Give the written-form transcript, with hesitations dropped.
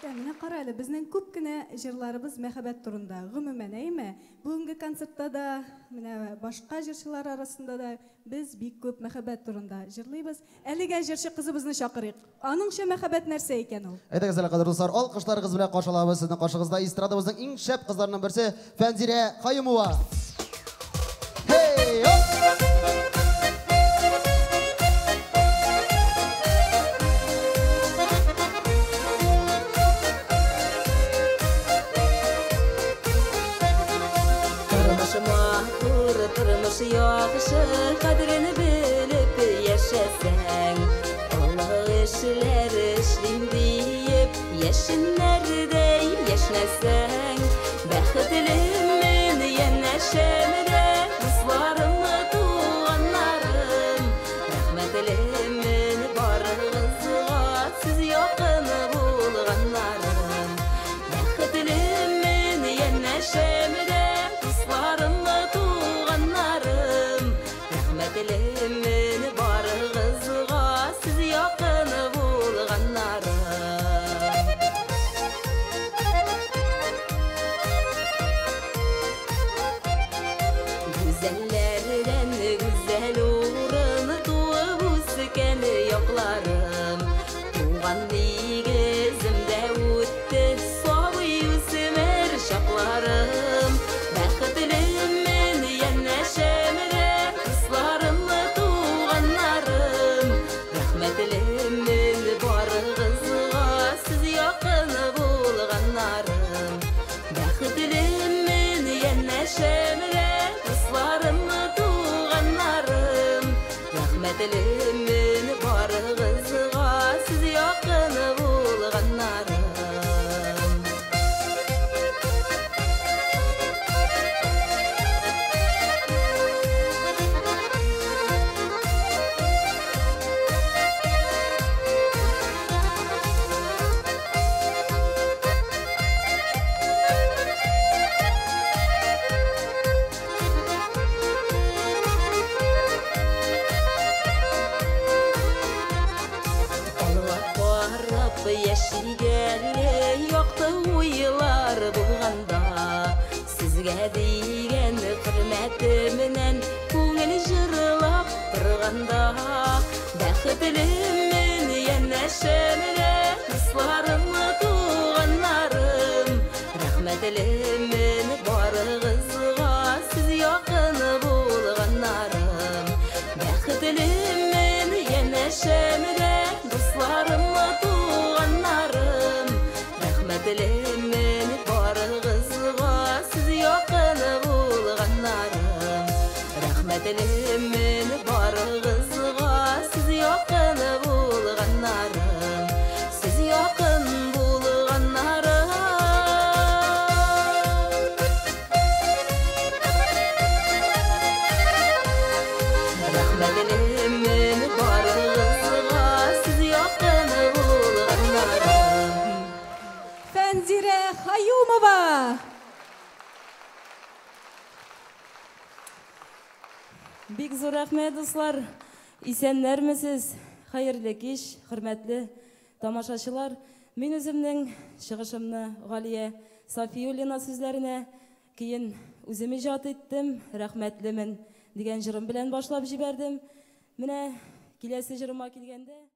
Менә кара әле, безнең күп кенә җырларыбыз мәхәббәт турында. Гомумән, әйме? Бүгенге концертта да, менә башка җырчылар арасында да без бик күп мәхәббәт турында җырлыйбыз. Әлегә җырчы кызыбызны чакырыйк. Аныңча мәхәббәт нәрсә икән ул? Әйтегез әле кадерле дуслар, алкышларыгыз белән каршылабыз сезнең каршыгызда эстрадабызның иң шәп кызларының берсе Фәнзирә Каюмова. Hey! Turmuş yakışı kadrini bilip yaşasan Allah işler işlim deyip yaşınlarda yaşnasan Bəxtlimin yenəşəmdə Qızlarımı tuğanlarım Rəhmətlimin barğızığa Siz yaxın bulğanlarım Bəxtlimin yenəşəmdə Qızlarımı tuğanlarım Rəhmətlimin barğızığa Siz yaxın bulğanlarım Güzellerden güzel uğrunu tuğup üsken yoklarım Tuğan negizimde öttü soğuy üsmer şaklarım Bəxtlimin yenəşəmdə qızlarımı tuğanlarım Rəhmətlimin barğızığa siz yaxın bulğanlarım Bəxtlimin yenəşəmdə Qızlarımı tuğanlarım Rəhmətlimin barğızığa Siz yaxın bulğanlarım Яшигәле яқты уйлар булганда Сезгә дигән хөрмәтемнән күңел җырлап торганда Бәхетлемен янәшәмдә кызларымны туганнарым Рәхмәтлемен барыгызга сез якын булганнарым Бәхетлемен янәшәмдә дусларымны Rəhmətlimin barğızığa siz yaxın bulğanlarım Rəhmətlimin barğızığa siz yaxın bulğanlarım Siz yaxın bulğanlarım Rəhmətlimin barğızığa siz yaxın bulğanlarım Фәнзирә Каюмова. Бик зур рәхмәт, дуслар. Исәннәрмесез? Хәерле кич, хөрмәтле тамашачылар. Мин үземнең чыгышымны Галия Сафиуллина сүзләренә кейін үзем иҗат иттем. Рәхмәтлемен дигән җырым белән башлап җибәрдем. Менә киләсе җырыма килгәндә